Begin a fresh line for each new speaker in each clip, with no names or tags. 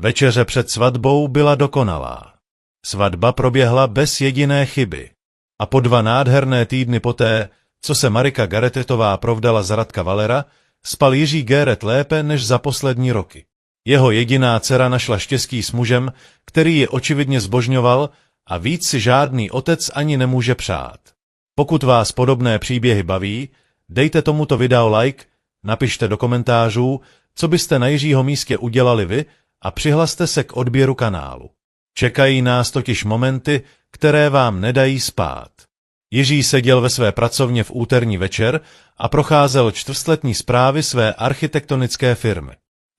Večeře před svatbou byla dokonalá. Svatba proběhla bez jediné chyby. A po 2 nádherné týdny poté, co se Marika Garetetová provdala za Radka Valera, spal Jiří Géret lépe než za poslední roky. Jeho jediná dcera našla štěstí s mužem, který ji očividně zbožňoval a víc si žádný otec ani nemůže přát. Pokud vás podobné příběhy baví, dejte tomuto videu like, napište do komentářů, co byste na Jiřího místě udělali vy a přihlaste se k odběru kanálu. Čekají nás totiž momenty, které vám nedají spát. Jiří seděl ve své pracovně v úterní večer a procházel čtvrtletní zprávy své architektonické firmy.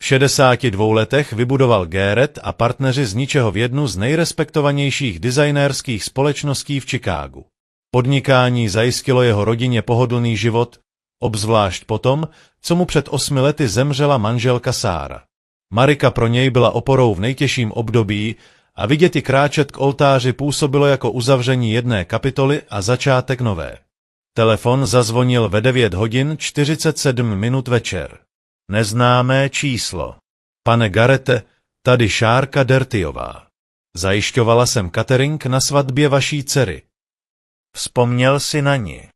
V 62 letech vybudoval Géret a partneři z ničeho jednu z nejrespektovanějších designérských společností v Chicagu. Podnikání zajistilo jeho rodině pohodlný život, obzvlášť potom, co mu před 8 lety zemřela manželka Sára. Marika pro něj byla oporou v nejtěžším období a vidět ji kráčet k oltáři působilo jako uzavření jedné kapitoly a začátek nové. Telefon zazvonil ve 9 hodin 47 minut večer. Neznámé číslo. Pane Garete, tady Šárka Dertyjová. Zajišťovala jsem catering na svatbě vaší dcery. Vzpomněl si na ní.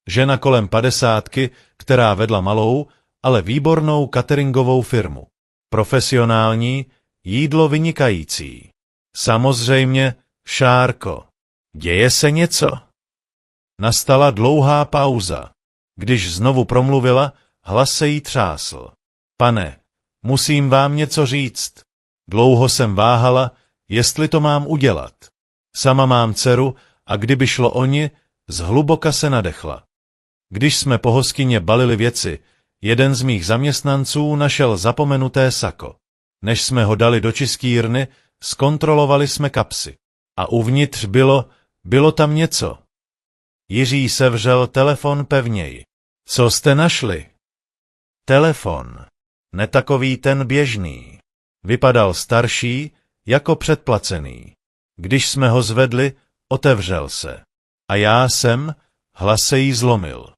Žena kolem 50, která vedla malou, ale výbornou cateringovou firmu. Profesionální, jídlo vynikající. Samozřejmě, Šárko. Děje se něco? Nastala dlouhá pauza. Když znovu promluvila, hlas se jí třásl. Pane, musím vám něco říct. Dlouho jsem váhala, jestli to mám udělat. Sama mám dceru a kdyby šlo o ni, zhluboka se nadechla. Když jsme po hoskině balili věci, jeden z mých zaměstnanců našel zapomenuté sako. Než jsme ho dali do čistírny, zkontrolovali jsme kapsy. A uvnitř bylo tam něco. Jiří sevřel telefon pevněji. Co jste našli? Telefon. Ne takový ten běžný. Vypadal starší, jako předplacený. Když jsme ho zvedli, otevřel se. A hlas se jí zlomil.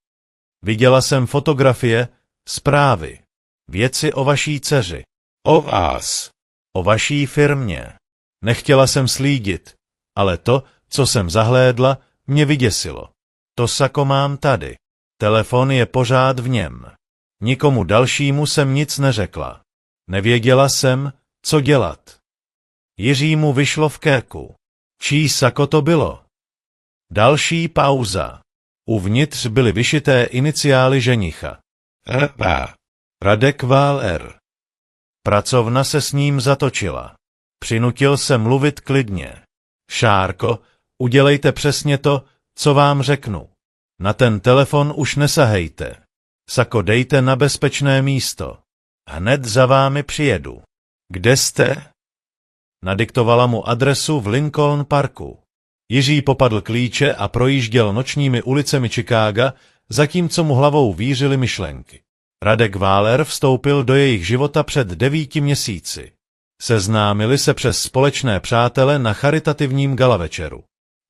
Viděla jsem fotografie, zprávy, věci o vaší dceři. O vás. O vaší firmě. Nechtěla jsem slídit, ale to, co jsem zahlédla, mě vyděsilo. To sako mám tady. Telefon je pořád v něm. Nikomu dalšímu jsem nic neřekla. Nevěděla jsem, co dělat. Jiřímu vyšlo v kéku. Čí sako to bylo? Další pauza. Uvnitř byly vyšité iniciály ženicha. Radek Valer. Pracovna se s ním zatočila. Přinutil se mluvit klidně. Šárko, udělejte přesně to, co vám řeknu. Na ten telefon už nesahejte. Sako dejte na bezpečné místo. Hned za vámi přijedu. Kde jste? Nadiktovala mu adresu v Lincoln Parku. Jiří popadl klíče a projížděl nočními ulicemi Chicaga, zatímco mu hlavou vířily myšlenky. Radek Valer vstoupil do jejich života před 9 měsíci. Seznámili se přes společné přátele na charitativním galavečeru.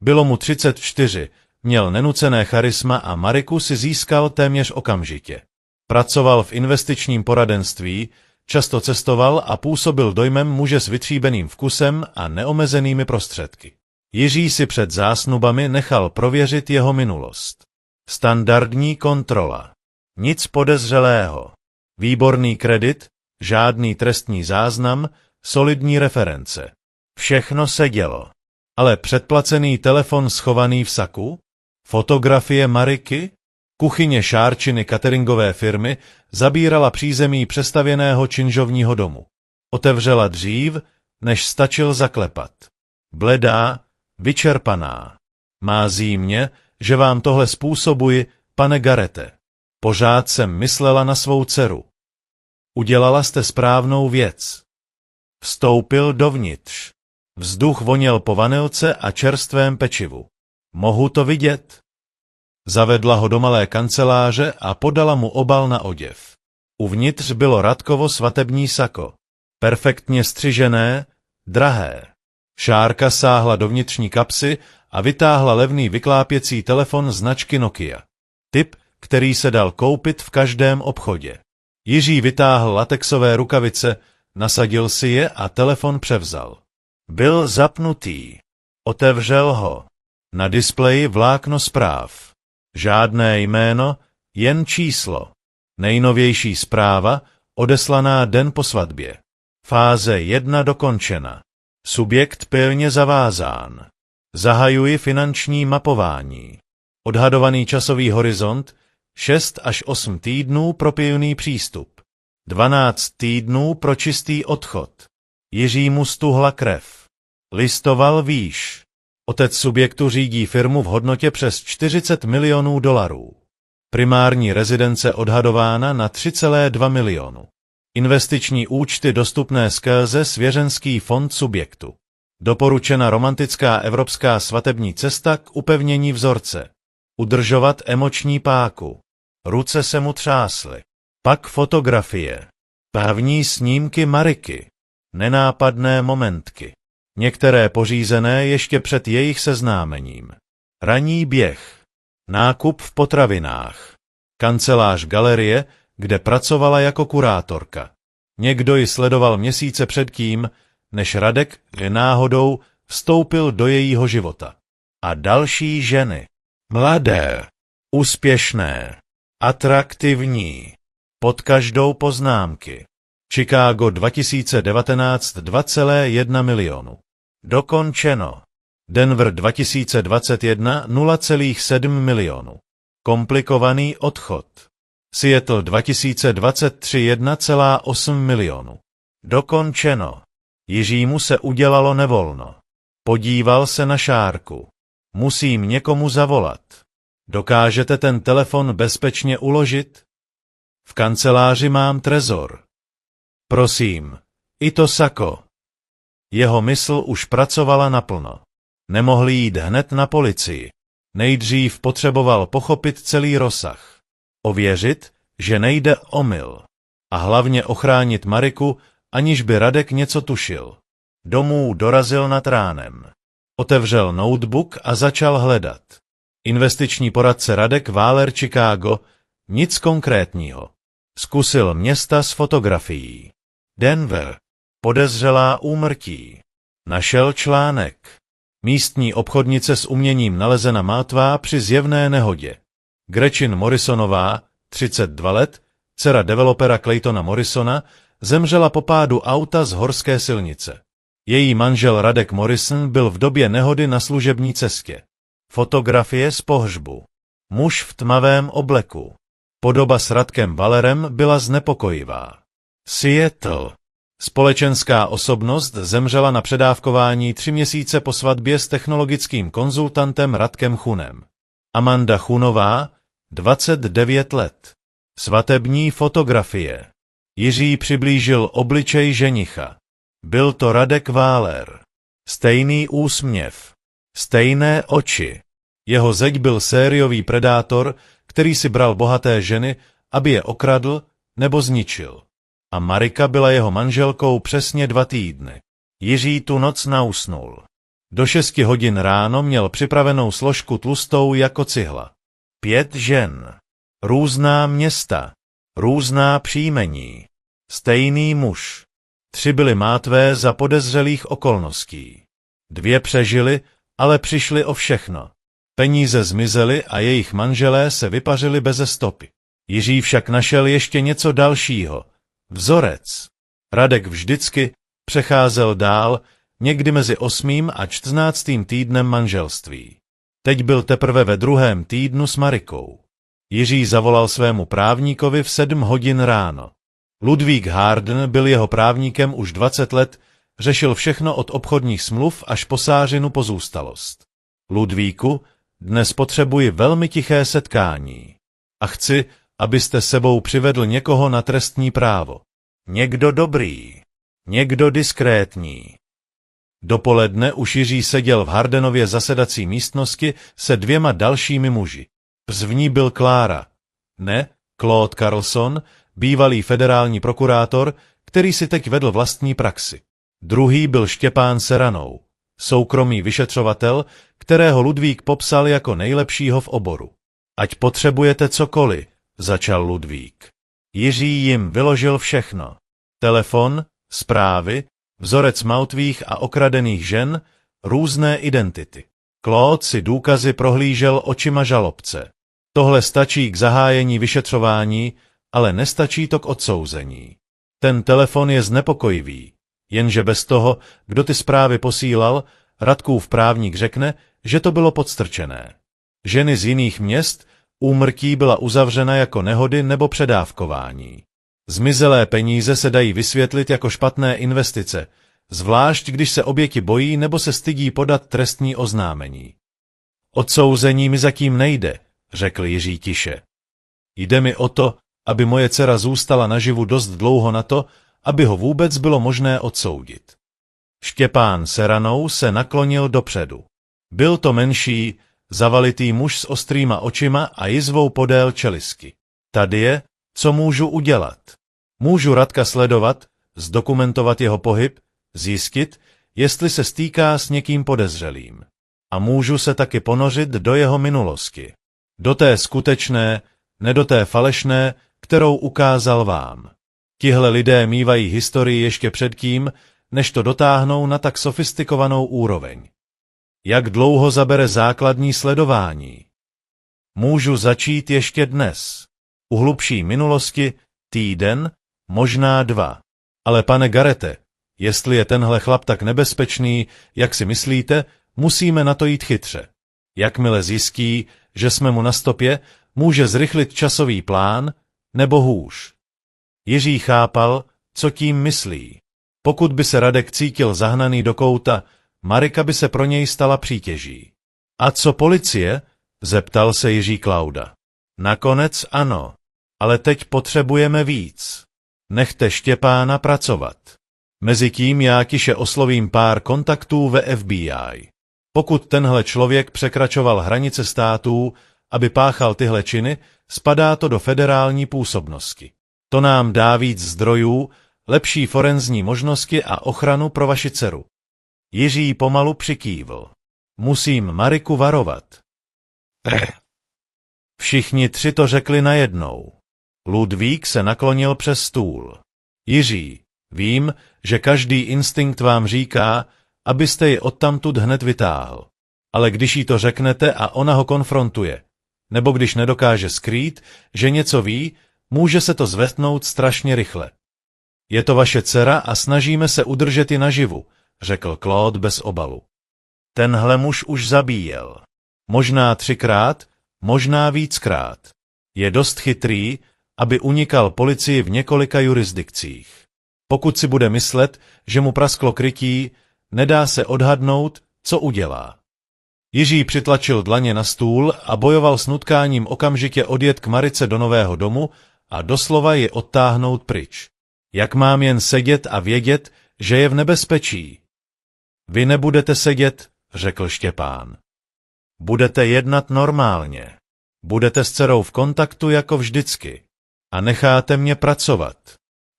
Bylo mu 34, měl nenucené charisma a Mariku si získal téměř okamžitě. Pracoval v investičním poradenství, často cestoval a působil dojmem muže s vytříbeným vkusem a neomezenými prostředky. Jiří si před zásnubami nechal prověřit jeho minulost. Standardní kontrola. Nic podezřelého. Výborný kredit, žádný trestní záznam, solidní reference. Všechno sedělo. Ale předplacený telefon schovaný v saku? Fotografie Mariky? Kuchyně Šárčiny cateringové firmy zabírala přízemí přestavěného činžovního domu. Otevřela dřív, než stačil zaklepat. Bledá, vyčerpaná. Mází mě, že vám tohle způsobuji, pane Garete. Pořád jsem myslela na svou dceru. Udělala jste správnou věc. Vstoupil dovnitř. Vzduch voněl po vanilce a čerstvém pečivu. Mohu to vidět? Zavedla ho do malé kanceláře a podala mu obal na oděv. Uvnitř bylo Radkovo svatební sako. Perfektně střižené, drahé. Šárka sáhla do vnitřní kapsy a vytáhla levný vyklápěcí telefon značky Nokia. Typ, který se dal koupit v každém obchodě. Jiří vytáhl latexové rukavice, Nasadil si je a telefon převzal. Byl zapnutý. Otevřel ho. Na displeji vlákno zpráv. Žádné jméno, jen číslo. Nejnovější zpráva, odeslaná den po svatbě. Fáze 1 dokončena. Subjekt pilně zavázán. Zahajuji finanční mapování. Odhadovaný časový horizont 6 až 8 týdnů pro pilný přístup. 12 týdnů pro čistý odchod. Jiřímu stuhla krev. Listoval výš. Otec subjektu řídí firmu v hodnotě přes 40 milionů dolarů. Primární rezidence odhadována na 3,2 milionu. Investiční účty dostupné skrze svěřenský fond subjektu. Doporučena romantická evropská svatební cesta k upevnění vzorce. Udržovat emoční páku. Ruce se mu třásly. Pak fotografie. První snímky Mariky. Nenápadné momentky. Některé pořízené ještě před jejich seznámením. Ranní běh. Nákup v potravinách. Kancelář galerie, kde pracovala jako kurátorka. Někdo ji sledoval měsíce předtím, než Radek náhodou vstoupil do jejího života. A další ženy. Mladé, úspěšné, atraktivní. Pod každou poznámky. Chicago 2019 2,1 milionu. Dokončeno. Denver 2021 0,7 milionu. Komplikovaný odchod. Seattle 2023 1,8 milionu. Dokončeno. Jiřímu se udělalo nevolno. Podíval se na šárku. Musím někomu zavolat. Dokážete ten telefon bezpečně uložit? V kanceláři mám trezor. Prosím, i to sako. Jeho mysl už pracovala naplno. Nemohli jít hned na policii. Nejdřív potřeboval pochopit celý rozsah. Ověřit, že nejde omyl. A hlavně ochránit Mariku, aniž by Radek něco tušil. Domů dorazil nad ránem. Otevřel notebook a začal hledat. Investiční poradce Radek Váler Chicago, nic konkrétního. Zkusil města s fotografií. Denver. Podezřelá úmrtí. Našel článek. Místní obchodnice s uměním nalezena mrtvá při zjevné nehodě. Gretchen Morrisonová, 32 let, dcera developera Claytona Morrisona, zemřela po pádu auta z horské silnice. Její manžel Radek Morrison byl v době nehody na služební cestě. Fotografie z pohřbu. Muž v tmavém obleku. Podoba s Radkem Valerem byla znepokojivá. Seattle. Společenská osobnost zemřela na předávkování 3 měsíce po svatbě s technologickým konzultantem Radkem Chunem. Amanda Chunová, 29 let. Svatební fotografie. Jiří přiblížil obličej ženicha. Byl to Radek Váler. Stejný úsměv. Stejné oči. Jeho zeď byl sériový predátor, který si bral bohaté ženy, aby je okradl nebo zničil. A Marika byla jeho manželkou přesně 2 týdny. Jiří tu noc nausnul. Do 6 hodin ráno měl připravenou složku tlustou jako cihla. 5 žen. Různá města. Různá příjmení. Stejný muž. 3 byly mrtvé za podezřelých okolností. 2 přežily, ale přišly o všechno. Peníze zmizely a jejich manželé se vypařili beze stopy. Jiří však našel ještě něco dalšího. Vzorec. Radek vždycky přecházel dál, někdy mezi 8. a 14. týdnem manželství. Teď byl teprve ve 2. týdnu s Marikou. Jiří zavolal svému právníkovi v 7 hodin ráno. Ludvík Harden byl jeho právníkem už 20 let, řešil všechno od obchodních smluv až po sářinu pozůstalost. Ludvíku, dnes potřebuji velmi tiché setkání. A chci, abyste sebou přivedl někoho na trestní právo. Někdo dobrý. Někdo diskrétní. Dopoledne už Jiří seděl v Hardenově zasedací místnosti se 2 dalšími muži. V ní byl Klára. Ne, Claude Carlson, bývalý federální prokurátor, který si teď vedl vlastní praxi. Druhý byl Štěpán Seranou, soukromý vyšetřovatel, kterého Ludvík popsal jako nejlepšího v oboru. Ať potřebujete cokoliv, začal Ludvík. Jiří jim vyložil všechno. Telefon, zprávy, vzorec mrtvých a okradených žen, různé identity. Claude si důkazy prohlížel očima žalobce. Tohle stačí k zahájení vyšetřování, ale nestačí to k odsouzení. Ten telefon je znepokojivý, jenže bez toho, kdo ty zprávy posílal, Radkův právník řekne, že to bylo podstrčené. Ženy z jiných měst, úmrtí byla uzavřena jako nehody nebo předávkování. Zmizelé peníze se dají vysvětlit jako špatné investice, zvlášť když se oběti bojí nebo se stydí podat trestní oznámení. Odsouzení mi zatím nejde, řekl Jiří tiše. Jde mi o to, aby moje dcera zůstala naživu dost dlouho na to, aby ho vůbec bylo možné odsoudit. Štěpán Seranou se naklonil dopředu. Byl to menší, zavalitý muž s ostrýma očima a jizvou podél čelistky. Tady je, co můžu udělat. Můžu Radka sledovat, zdokumentovat jeho pohyb, zjistit, jestli se stýká s někým podezřelým. A můžu se taky ponořit do jeho minulosti. Do té skutečné, ne do té falešné, kterou ukázal vám. Tihle lidé mívají historii ještě předtím, než to dotáhnou na tak sofistikovanou úroveň. Jak dlouho zabere základní sledování? Můžu začít ještě dnes. U hlubší minulosti týden, možná 2. Ale pane Garrette, jestli je tenhle chlap tak nebezpečný, jak si myslíte, musíme na to jít chytře. Jakmile zjistí, že jsme mu na stopě, může zrychlit časový plán, nebo hůř. Jiří chápal, co tím myslí. Pokud by se Radek cítil zahnaný do kouta, Marika by se pro něj stala přítěží. A co policie? Zeptal se Jiří Klauda. Nakonec ano, ale teď potřebujeme víc. Nechte Štěpána pracovat. Mezitím já tiše oslovím pár kontaktů ve FBI. Pokud tenhle člověk překračoval hranice států, aby páchal tyhle činy, spadá to do federální působnosti. To nám dá víc zdrojů, lepší forenzní možnosti a ochranu pro vaši dceru. Jiří pomalu přikývl. Musím Mariku varovat. Všichni tři to řekli najednou. Ludvík se naklonil přes stůl. Jiří, vím, že každý instinkt vám říká, abyste ji odtamtud hned vytáhl. Ale když jí to řeknete a ona ho konfrontuje, nebo když nedokáže skrýt, že něco ví, může se to zvetnout strašně rychle. Je to vaše dcera a snažíme se udržet ji naživu, řekl Claude bez obalu. Tenhle muž už zabíjel. Možná 3krát, možná víckrát. Je dost chytrý, aby unikal policii v několika jurisdikcích. Pokud si bude myslet, že mu prasklo krytí, nedá se odhadnout, co udělá. Jiří přitlačil dlaně na stůl a bojoval s nutkáním okamžitě odjet k Marice do nového domu a doslova ji odtáhnout pryč. Jak mám jen sedět a vědět, že je v nebezpečí? Vy nebudete sedět, řekl Štěpán. Budete jednat normálně. Budete s dcerou v kontaktu jako vždycky. A necháte mě pracovat.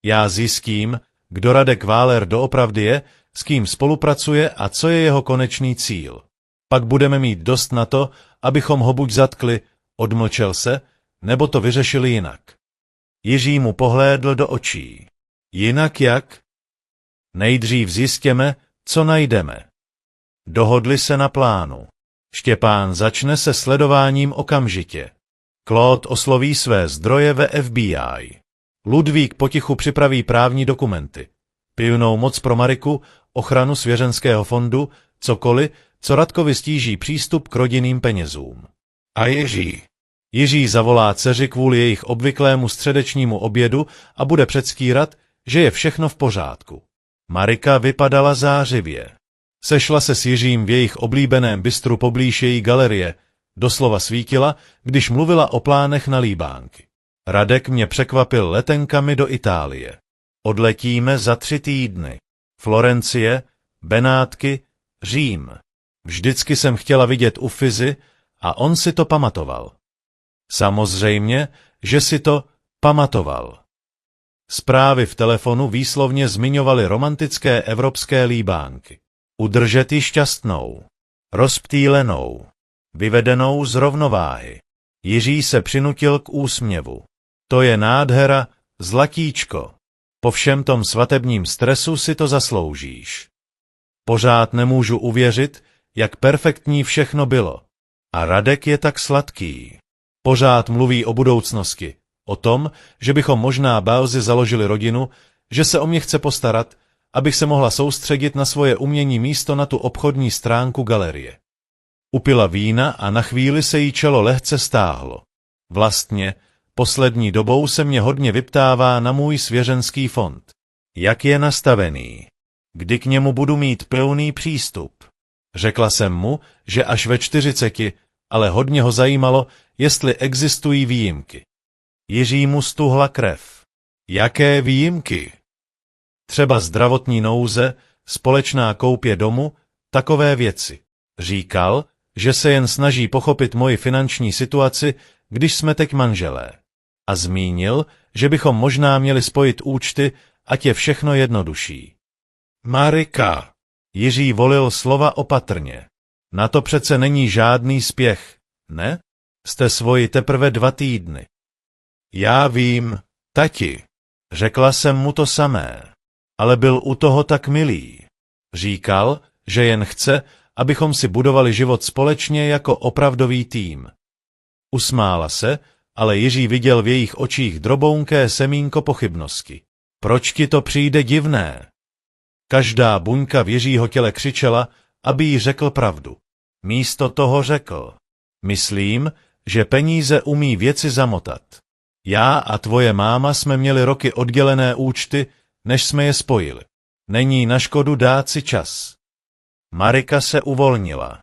Já zjistím, kdo Radek Váler doopravdy je, s kým spolupracuje a co je jeho konečný cíl. Pak budeme mít dost na to, abychom ho buď zatkli, odmlčel se, nebo to vyřešili jinak. Jiří mu pohlédl do očí. Jinak jak? Nejdřív zjistěme, co najdeme. Dohodli se na plánu. Štěpán začne se sledováním okamžitě. Claude osloví své zdroje ve FBI. Ludvík potichu připraví právní dokumenty. Pivnou moc pro Mariku, ochranu svěřenského fondu, cokoliv, co Radkovi stíží přístup k rodinným penězům. A Jiří? Jiří zavolá dceři kvůli jejich obvyklému středečnímu obědu a bude předstírat, že je všechno v pořádku. Marika vypadala zářivě. Sešla se s Jiřím v jejich oblíbeném bistru poblíž její galerie, doslova svítila, když mluvila o plánech na líbánky. Radek mě překvapil letenkami do Itálie. Odletíme za 3 týdny. Florencie, Benátky, Řím. Vždycky jsem chtěla vidět Uffizi a on si to pamatoval. Samozřejmě, že si to pamatoval. Zprávy v telefonu výslovně zmiňovaly romantické evropské líbánky. Udržet ji šťastnou, rozptýlenou, vyvedenou z rovnováhy. Jiří se přinutil k úsměvu. To je nádhera, zlatíčko. Po všem tom svatebním stresu si to zasloužíš. Pořád nemůžu uvěřit, jak perfektní všechno bylo. A Radek je tak sladký. Pořád mluví o budoucnosti, o tom, že bychom možná brzy založili rodinu, že se o mě chce postarat, abych se mohla soustředit na svoje umění místo na tu obchodní stránku galerie. Upila vína a na chvíli se jí čelo lehce stáhlo. Vlastně, poslední dobou se mě hodně vyptává na můj svěřenský fond. Jak je nastavený? Kdy k němu budu mít plný přístup? Řekla jsem mu, že až ve 40, ale hodně ho zajímalo, jestli existují výjimky. Jiří mu stuhla krev. Jaké výjimky? Třeba zdravotní nouze, společná koupě domu, takové věci. Říkal, že se jen snaží pochopit moji finanční situaci, když jsme teď manželé. A zmínil, že bychom možná měli spojit účty, ať je všechno jednodušší. Marika. Jiří volil slova opatrně. Na to přece není žádný spěch, ne? Jste svoji teprve 2 týdny. Já vím, tati. Řekla jsem mu to samé. Ale byl u toho tak milý. Říkal, že jen chce, abychom si budovali život společně jako opravdový tým. Usmála se, ale Jiří viděl v jejich očích drobounké semínko pochybnosti. Proč ti to přijde divné? Každá buňka v Jiřího těle křičela, aby jí řekl pravdu. Místo toho řekl. Myslím, že peníze umí věci zamotat. Já a tvoje máma jsme měli roky oddělené účty, než jsme je spojili. Není na škodu dát si čas. Marika se uvolnila.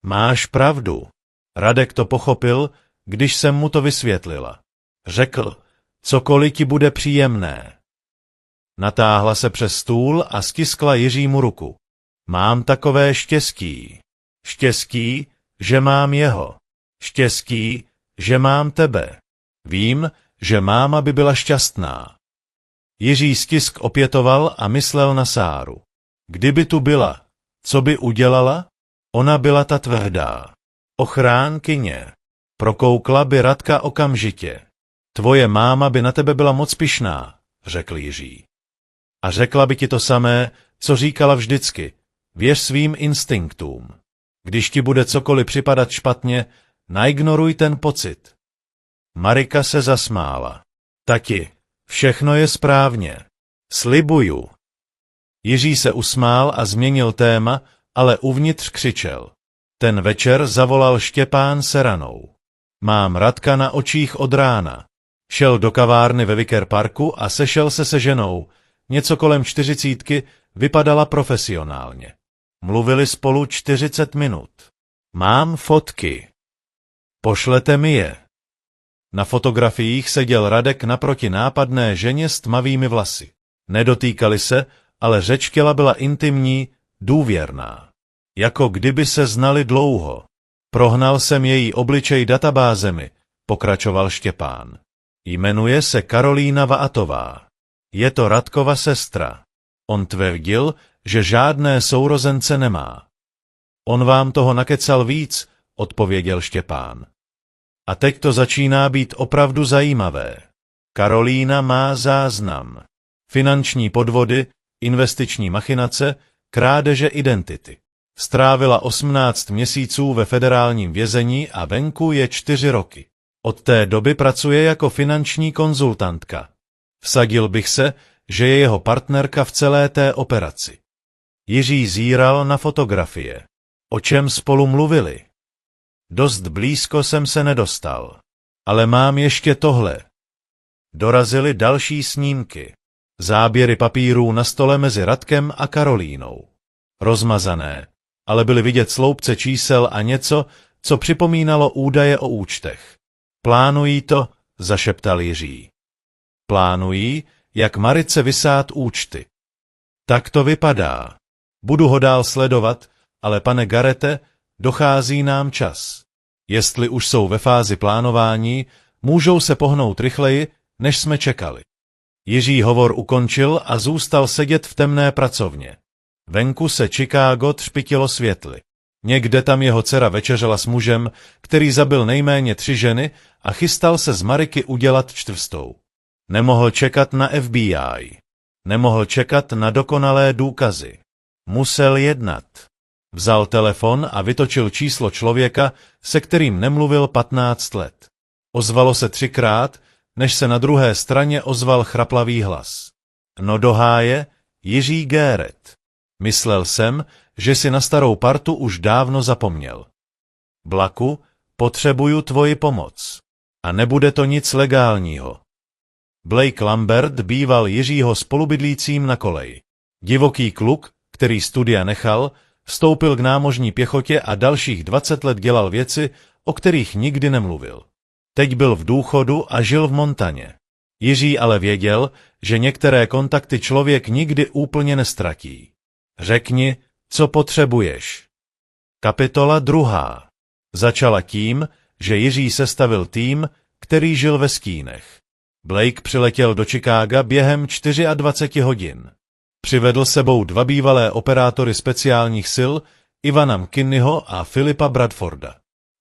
Máš pravdu. Radek to pochopil, když jsem mu to vysvětlila. Řekl, cokoliv ti bude příjemné. Natáhla se přes stůl a stiskla Jiřímu ruku. Mám takové štěstí. Štěstí, že mám jeho. Štěstí, že mám tebe. Vím, že máma by byla šťastná. Jiří stisk opětoval a myslel na Sáru. Kdyby tu byla, co by udělala? Ona byla ta tvrdá. Ochránkyně. Prokoukla by Radka okamžitě. Tvoje máma by na tebe byla moc pyšná, řekl Jiří. A řekla by ti to samé, co říkala vždycky. Věř svým instinktům. Když ti bude cokoliv připadat špatně, naignoruj ten pocit. Marika se zasmála. Tati, všechno je správně. Slibuju. Jiří se usmál a změnil téma, ale uvnitř křičel. Ten večer zavolal Štěpán se ranou. Mám Radka na očích od rána. Šel do kavárny ve Vicker Parku a sešel se ženou. Něco kolem 40, vypadala profesionálně. Mluvili spolu 40 minut. Mám fotky. Pošlete mi je. Na fotografiích seděl Radek naproti nápadné ženě s tmavými vlasy. Nedotýkali se, ale řeč těla byla intimní, důvěrná. Jako kdyby se znali dlouho. Prohnal jsem její obličej databázemi, pokračoval Štěpán. Jmenuje se Karolína Vaatová. Je to Radkova sestra. On tvrdil, že žádné sourozence nemá. On vám toho nakecal víc, odpověděl Štěpán. A teď to začíná být opravdu zajímavé. Karolína má záznam. Finanční podvody, investiční machinace, krádeže identity. Strávila 18 měsíců ve federálním vězení a venku je 4 roky. Od té doby pracuje jako finanční konzultantka. Vsadil bych se, že je jeho partnerka v celé té operaci. Jiří zíral na fotografie. O čem spolu mluvili? Dost blízko jsem se nedostal. Ale mám ještě tohle. Dorazily další snímky. Záběry papírů na stole mezi Radkem a Karolínou. Rozmazané, ale byly vidět sloupce čísel a něco, co připomínalo údaje o účtech. Plánují to, zašeptal Jiří. Plánují, jak Marice vysát účty. Tak to vypadá. Budu ho dál sledovat, ale pane Garete, dochází nám čas. Jestli už jsou ve fázi plánování, můžou se pohnout rychleji, než jsme čekali. Jiří hovor ukončil a zůstal sedět v temné pracovně. Venku se Chicago třpitilo světly. Někde tam jeho dcera večeřela s mužem, který zabil nejméně 3 ženy a chystal se z Mariky udělat 4. Nemohl čekat na FBI. Nemohl čekat na dokonalé důkazy. Musel jednat. Vzal telefon a vytočil číslo člověka, se kterým nemluvil 15 let. Ozvalo se 3krát, než se na druhé straně ozval chraplavý hlas. No do háje, Jiří Géret. Myslel jsem, že si na starou partu už dávno zapomněl. Blaku, potřebuju tvoji pomoc. A nebude to nic legálního. Blake Lambert býval Jiřího spolubydlícím na koleji. Divoký kluk, který studia nechal, vstoupil k námořní pěchotě a dalších 20 let dělal věci, o kterých nikdy nemluvil. Teď byl v důchodu a žil v Montaně. Jiří ale věděl, že některé kontakty člověk nikdy úplně nestratí. Řekni, co potřebuješ. Kapitola 2. Začala tím, že Jiří sestavil tým, který žil ve Skínech. Blake přiletěl do Chicaga během 24 hodin. Přivedl sebou 2 bývalé operátory speciálních sil, Ivana McKinneyho a Philipa Bradforda.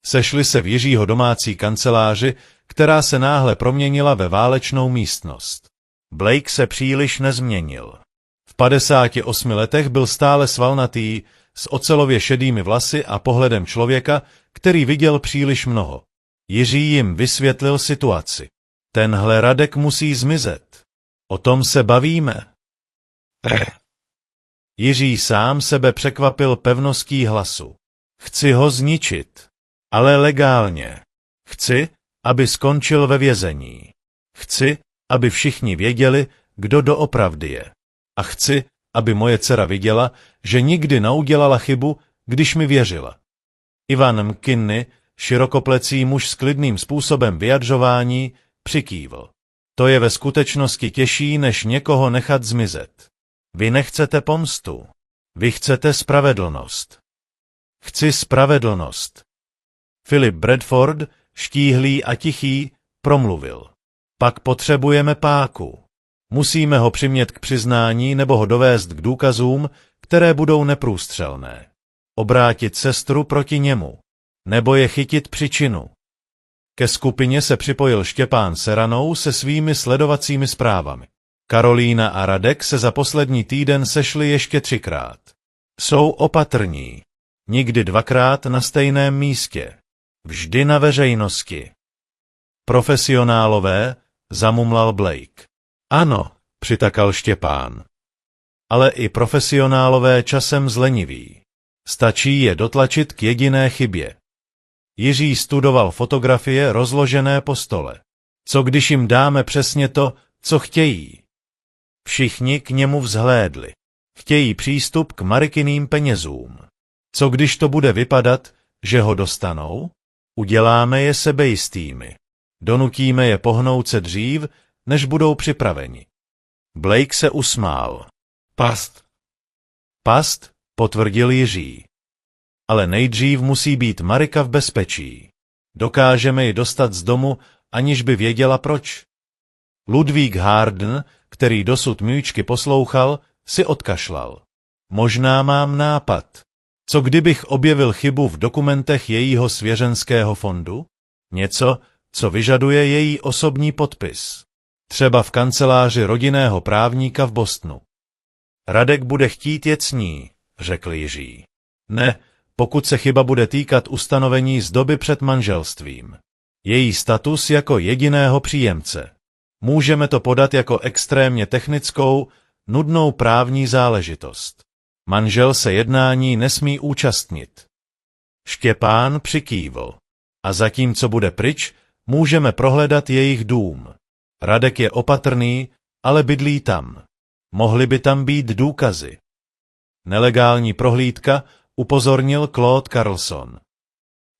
Sešli se v Jiřího domácí kanceláři, která se náhle proměnila ve válečnou místnost. Blake se příliš nezměnil. V 58 letech byl stále svalnatý, s ocelově šedými vlasy a pohledem člověka, který viděl příliš mnoho. Jiří jim vysvětlil situaci. Tenhle Radek musí zmizet. O tom se bavíme. Jiří sám sebe překvapil pevností hlasu. Chci ho zničit. Ale legálně. Chci, aby skončil ve vězení. Chci, aby všichni věděli, kdo doopravdy je. A chci, aby moje dcera viděla, že nikdy neudělala chybu, když mi věřila. Ivan McKinney, širokoplecí muž s klidným způsobem vyjadřování, přikývl. To je ve skutečnosti těžší, než někoho nechat zmizet. Vy nechcete pomstu. Vy chcete spravedlnost. Chci spravedlnost. Philip Bradford, štíhlý a tichý, promluvil. Pak potřebujeme páku. Musíme ho přimět k přiznání nebo ho dovést k důkazům, které budou neprůstřelné. Obrátit sestru proti němu. Nebo je chytit při činu. Ke skupině se připojil Štěpán Seranou se svými sledovacími zprávami. Karolína a Radek se za poslední týden sešli ještě 3krát. Jsou opatrní. Nikdy 2krát na stejném místě. Vždy na veřejnosti. Profesionálové, zamumlal Blake. Ano, přitakal Štěpán. Ale i profesionálové časem zleniví. Stačí je dotlačit k jediné chybě. Jiří studoval fotografie rozložené po stole. Co když jim dáme přesně to, co chtějí? Všichni k němu vzhlédli. Chtějí přístup k Marikyným penězům. Co když to bude vypadat, že ho dostanou? Uděláme je sebejistými. Donutíme je pohnout se dřív, než budou připraveni. Blake se usmál. Past. Past, potvrdil Jiří. Ale nejdřív musí být Marika v bezpečí. Dokážeme ji dostat z domu, aniž by věděla proč. Ludvík Harden, který dosud mýčky poslouchal, si odkašlal. Možná mám nápad. Co kdybych objevil chybu v dokumentech jejího svěřenského fondu? Něco, co vyžaduje její osobní podpis. Třeba v kanceláři rodinného právníka v Bostonu. Radek bude chtít jet s ní, řekl Jiří. Ne, pokud se chyba bude týkat ustanovení z doby před manželstvím. Její status jako jediného příjemce. Můžeme to podat jako extrémně technickou, nudnou právní záležitost. Manžel se jednání nesmí účastnit. Štěpán přikývl. A zatímco bude pryč, můžeme prohledat jejich dům. Radek je opatrný, ale bydlí tam. Mohly by tam být důkazy. Nelegální prohlídka, upozornil Claude Carlson.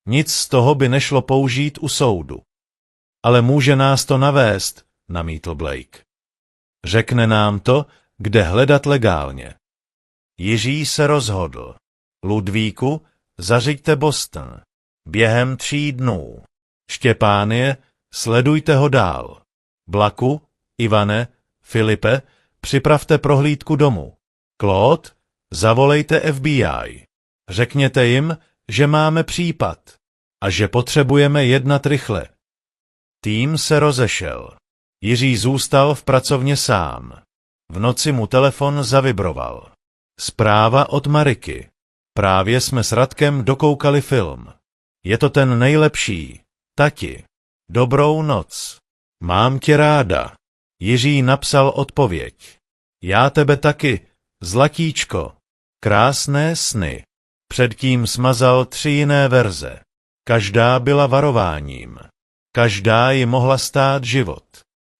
Nic z toho by nešlo použít u soudu. Ale může nás to navést, namítl Blake. Řekne nám to, kde hledat legálně. Jiří se rozhodl. Ludvíku, zařiďte Boston. Během 3 dnů. Štěpánie, sledujte ho dál. Blaku, Ivane, Filipe, připravte prohlídku domu. Claude, zavolejte FBI. Řekněte jim, že máme případ a že potřebujeme jednat rychle. Tým se rozešel. Jiří zůstal v pracovně sám. V noci mu telefon zavibroval. Zpráva od Mariky. Právě jsme s Radkem dokoukali film. Je to ten nejlepší. Tati. Dobrou noc. Mám tě ráda. Jiří napsal odpověď. Já tebe taky, zlatíčko. Krásné sny. Předtím smazal 3 jiné verze. Každá byla varováním. Každá ji mohla stát život.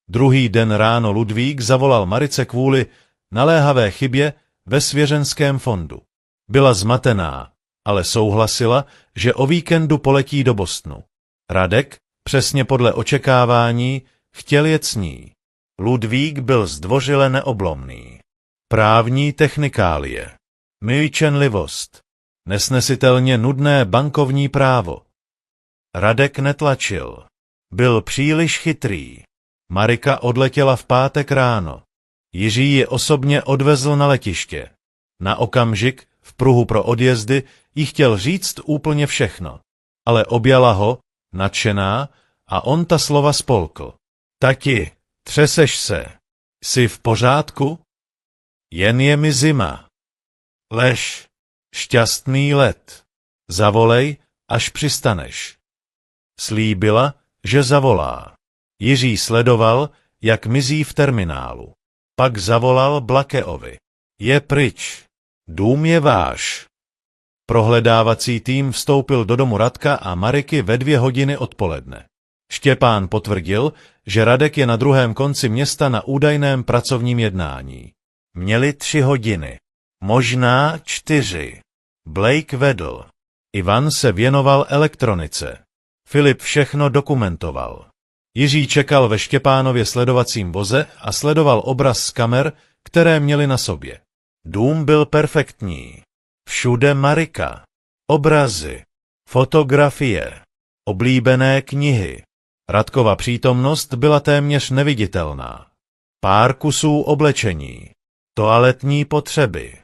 Druhý den ráno Ludvík zavolal Marice kvůli naléhavé chybě ve svěřenském fondu. Byla zmatená, ale souhlasila, že o víkendu poletí do Bostonu. Radek, přesně podle očekávání, chtěl jet s ní. Ludvík byl zdvořile neoblomný. Právní technikálie. Mlčenlivost. Nesnesitelně nudné bankovní právo. Radek netlačil. Byl příliš chytrý. Marika odletěla v pátek ráno. Jiří ji osobně odvezl na letiště. Na okamžik, v pruhu pro odjezdy, jí chtěl říct úplně všechno. Ale objala ho, nadšená, a on ta slova spolkl. Tati, třeseš se. Jsi v pořádku? Jen je mi zima. Lež. Šťastný let. Zavolej, až přistaneš. Slíbila, že zavolá. Jiří sledoval, jak mizí v terminálu. Pak zavolal Blakeovi. Je pryč. Dům je váš. Prohledávací tým vstoupil do domu Radka a Mariky ve 2 hodiny odpoledne. Štěpán potvrdil, že Radek je na druhém konci města na údajném pracovním jednání. Měli 3 hodiny. Možná 4. Blake vedl. Ivan se věnoval elektronice. Filip všechno dokumentoval. Jiří čekal ve Štěpánově sledovacím voze a sledoval obraz z kamer, které měli na sobě. Dům byl perfektní. Všude Marika. Obrazy. Fotografie. Oblíbené knihy. Radkova přítomnost byla téměř neviditelná. Pár kusů oblečení. Toaletní potřeby.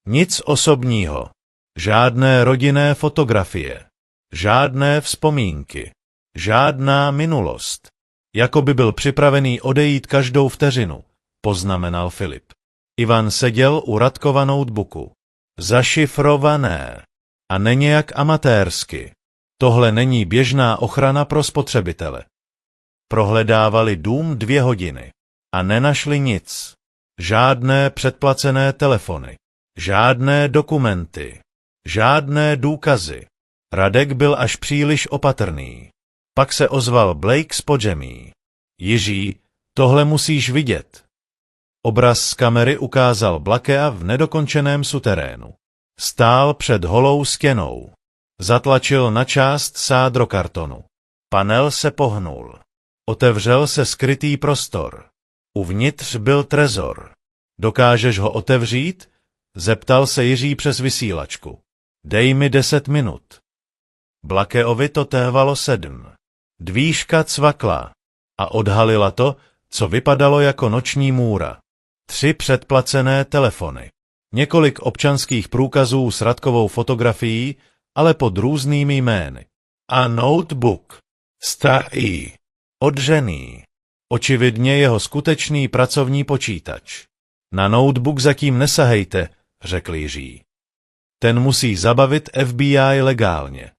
Nic osobního. Žádné rodinné fotografie. Žádné vzpomínky. Žádná minulost. Jako by byl připravený odejít každou vteřinu, poznamenal Filip. Ivan seděl u Radkova notebooku. Zašifrované. A nenějak amatérsky. Tohle není běžná ochrana pro spotřebitele. Prohledávali dům 2 hodiny. A nenašli nic. Žádné předplacené telefony. Žádné dokumenty. Žádné důkazy. Radek byl až příliš opatrný. Pak se ozval Blake z podzemí. Jiří, tohle musíš vidět. Obraz z kamery ukázal Blakea v nedokončeném suterénu. Stál před holou stěnou. Zatlačil na část sádrokartonu. Panel se pohnul. Otevřel se skrytý prostor. Uvnitř byl trezor. Dokážeš ho otevřít? Zeptal se Jiří přes vysílačku. Dej mi 10 minut. Blakeovi to tévalo 7. Dvířka cvakla a odhalila to, co vypadalo jako noční můra. 3 předplacené telefony. Několik občanských průkazů s Radkovou fotografií, ale pod různými jmény. A notebook. Starý. Odřený. Očividně jeho skutečný pracovní počítač. Na notebook zatím nesahejte, řekl Jiří. Ten musí zabavit FBI legálně.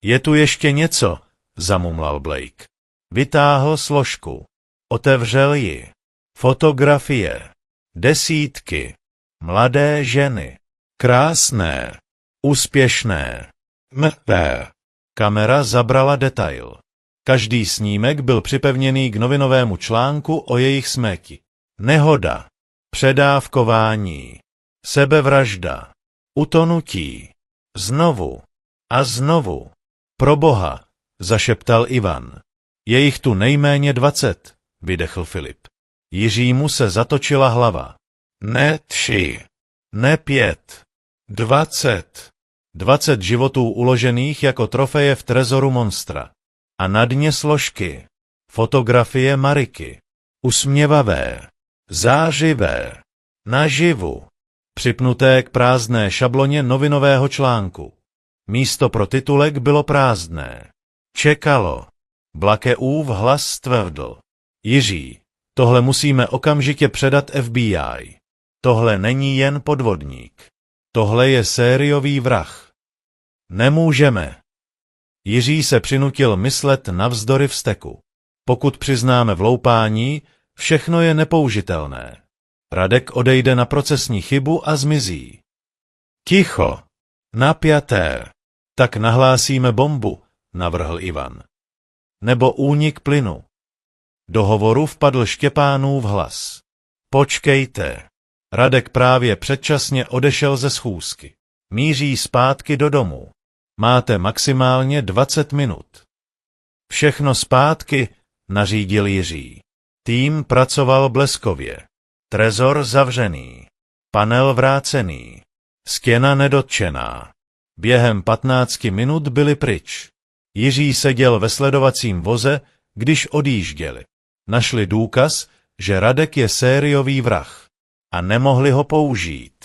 Je tu ještě něco, zamumlal Blake. Vytáhl složku. Otevřel ji. Fotografie. Desítky. Mladé ženy. Krásné. Úspěšné. Mrtvé. Kamera zabrala detail. Každý snímek byl připevněný k novinovému článku o jejich smrti. Nehoda. Předávkování. Sebevražda. Utonutí. Znovu. A znovu. Proboha, zašeptal Ivan. Je jich tu nejméně 20, vydechl Filip. Jiřímu se zatočila hlava. Ne 3. Ne 5. 20. 20 životů uložených jako trofeje v trezoru monstra. A na dně složky. Fotografie Mariky. Usměvavé. Zářivé. Naživu. Připnuté k prázdné šabloně novinového článku. Místo pro titulek bylo prázdné. Čekalo. Blakeův hlas stvrdl. Jiří, Tohle musíme okamžitě předat FBI. Tohle není jen podvodník. Tohle je sériový vrah. Nemůžeme. Jiří se přinutil myslet navzdory vzteku. Pokud přiznáme vloupání, všechno je nepoužitelné. Radek odejde na procesní chybu a zmizí. Ticho. Napjaté. Tak nahlásíme bombu, navrhl Ivan. Nebo únik plynu. Do hovoru vpadl Štěpánův hlas. Počkejte. Radek právě předčasně odešel ze schůzky. Míří zpátky do domu. Máte maximálně 20 minut. Všechno zpátky, nařídil Jiří. Tým pracoval bleskově. Trezor zavřený. Panel vrácený. Stěna nedotčená. Během 15 minut byli pryč. Jiří seděl ve sledovacím voze, když odjížděli. Našli důkaz, že Radek je sériový vrah. A nemohli ho použít.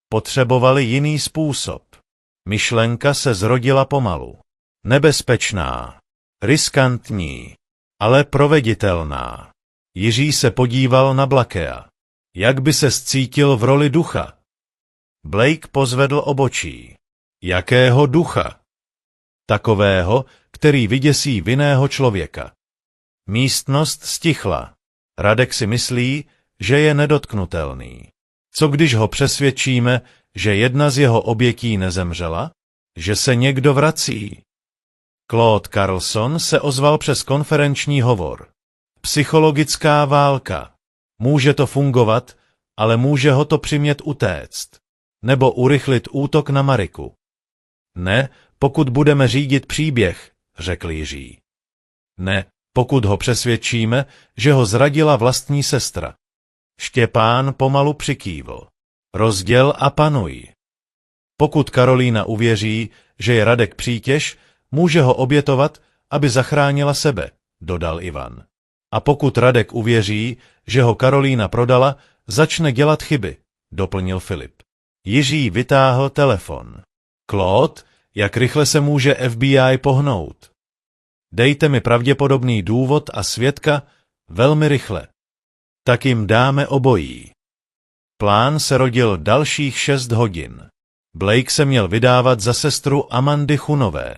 Potřebovali jiný způsob. Myšlenka se zrodila pomalu. Nebezpečná. Riskantní. Ale proveditelná. Jiří se podíval na Blakea. Jak by se cítil v roli ducha? Blake pozvedl obočí. Jakého ducha? Takového, který vyděsí vinného člověka. Místnost stichla. Radek si myslí, že je nedotknutelný. Co když ho přesvědčíme, že jedna z jeho obětí nezemřela? Že se někdo vrací? Claude Carlson se ozval přes konferenční hovor. Psychologická válka. Může to fungovat, ale může ho to přimět utéct. Nebo urychlit útok na Mariku. Ne, pokud budeme řídit příběh, řekl Jiří. Ne, pokud ho přesvědčíme, že ho zradila vlastní sestra. Štěpán pomalu přikývl. Rozděl a panuj. Pokud Karolína uvěří, že je Radek přítěž, může ho obětovat, aby zachránila sebe, dodal Ivan. A pokud Radek uvěří, že ho Karolína prodala, začne dělat chyby, doplnil Filip. Jiří vytáhl telefon. Claude, jak rychle se může FBI pohnout? Dejte mi pravděpodobný důvod a svědka velmi rychle. Tak jim dáme obojí. Plán se rodil dalších 6 hodin. Blake se měl vydávat za sestru Amandy Chunové.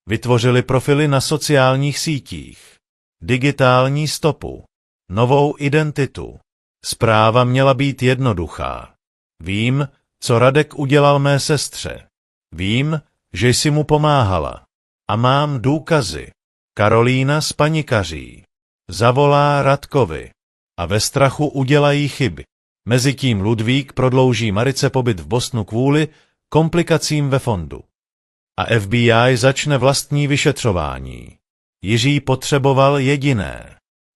Vytvořili profily na sociálních sítích. Digitální stopu. Novou identitu. Zpráva měla být jednoduchá. Vím, co Radek udělal mé sestře. Vím, že jsi mu pomáhala. A mám důkazy. Karolína spanikaří. Zavolá Radkovi. A ve strachu udělají chyby. Mezitím Ludvík prodlouží Marice pobyt v Bostonu kvůli komplikacím ve fondu. A FBI začne vlastní vyšetřování. Jiří potřeboval jediné.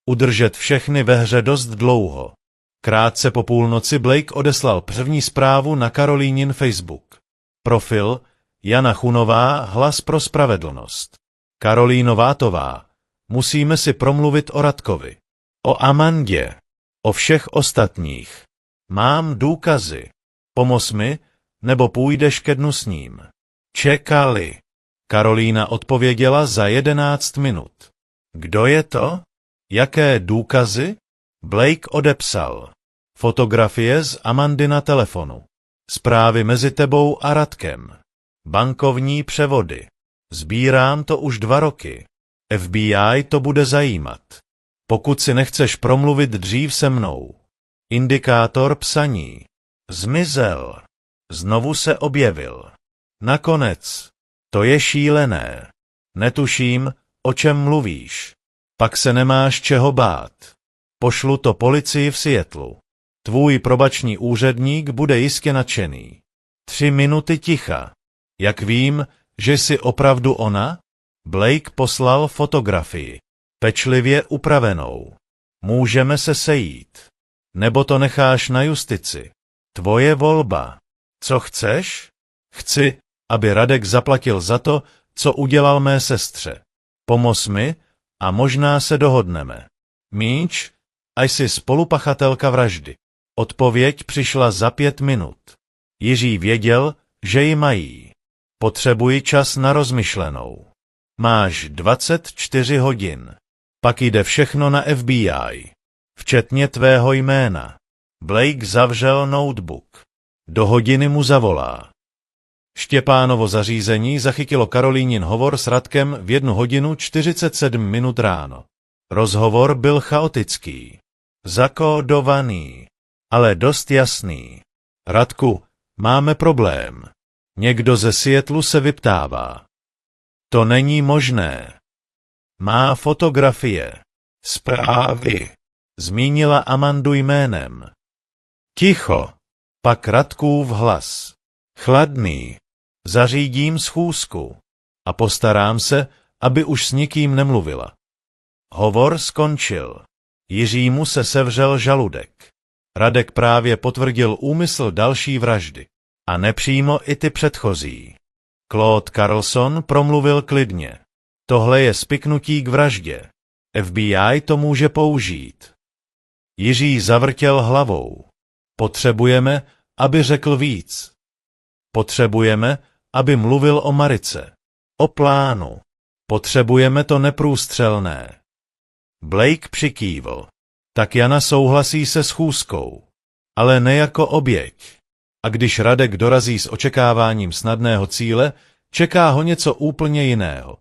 Udržet všechny ve hře dost dlouho. Krátce po půlnoci Blake odeslal první zprávu na Karolínin Facebook. Profil Jana Chunová, hlas pro spravedlnost. Karolíno Vátová, musíme si promluvit o Radkovi. O Amandě. O všech ostatních. Mám důkazy. Pomoz mi, nebo půjdeš ke dnu s ním. Čekali. Karolína odpověděla za 11 minut. Kdo je to? Jaké důkazy? Blake odepsal. Fotografie z Amandy na telefonu. Zprávy mezi tebou a Radkem. Bankovní převody. Sbírám to už 2 roky. FBI to bude zajímat. Pokud si nechceš promluvit dřív se mnou. Indikátor psaní. Zmizel. Znovu se objevil. Nakonec. To je šílené. Netuším, o čem mluvíš. Pak se nemáš čeho bát. Pošlu to policii v Seattlu. Tvůj probační úředník bude jistě nadšený. 3 minuty ticha. Jak vím, že jsi opravdu ona? Blake poslal fotografii. Pečlivě upravenou. Můžeme se sejít. Nebo to necháš na justici. Tvoje volba. Co chceš? Chci, aby Radek zaplatil za to, co udělal mé sestře. Pomoz mi a možná se dohodneme. Míč, až jsi spolupachatelka vraždy. Odpověď přišla za 5 minut. Jiří věděl, že ji mají. Potřebuji čas na rozmyšlenou. Máš 24 hodin. Pak jde všechno na FBI. Včetně tvého jména. Blake zavřel notebook. Do hodiny mu zavolá. Štěpánovo zařízení zachytilo Karolínin hovor s Radkem v 1:47 ráno. Rozhovor byl chaotický. Zakódovaný. Ale dost jasný. Radku, máme problém. Někdo ze Seattlu se vyptává. To není možné. Má fotografie. Zprávy. Zmínila Amandu jménem. Ticho. Pak Radkův hlas. Chladný. Zařídím schůzku. A postarám se, aby už s nikým nemluvila. Hovor skončil. Jiřímu se sevřel žaludek. Radek právě potvrdil úmysl další vraždy. A nepřímo i ty předchozí. Claude Carlson promluvil klidně. Tohle je spiknutí k vraždě. FBI to může použít. Jiří zavrtěl hlavou. Potřebujeme, aby řekl víc. Potřebujeme, aby mluvil o Marice. O plánu. Potřebujeme to neprůstřelné. Blake přikývl. Tak Jana souhlasí se schůzkou. Ale ne jako oběť. A když Radek dorazí s očekáváním snadného cíle, čeká ho něco úplně jiného.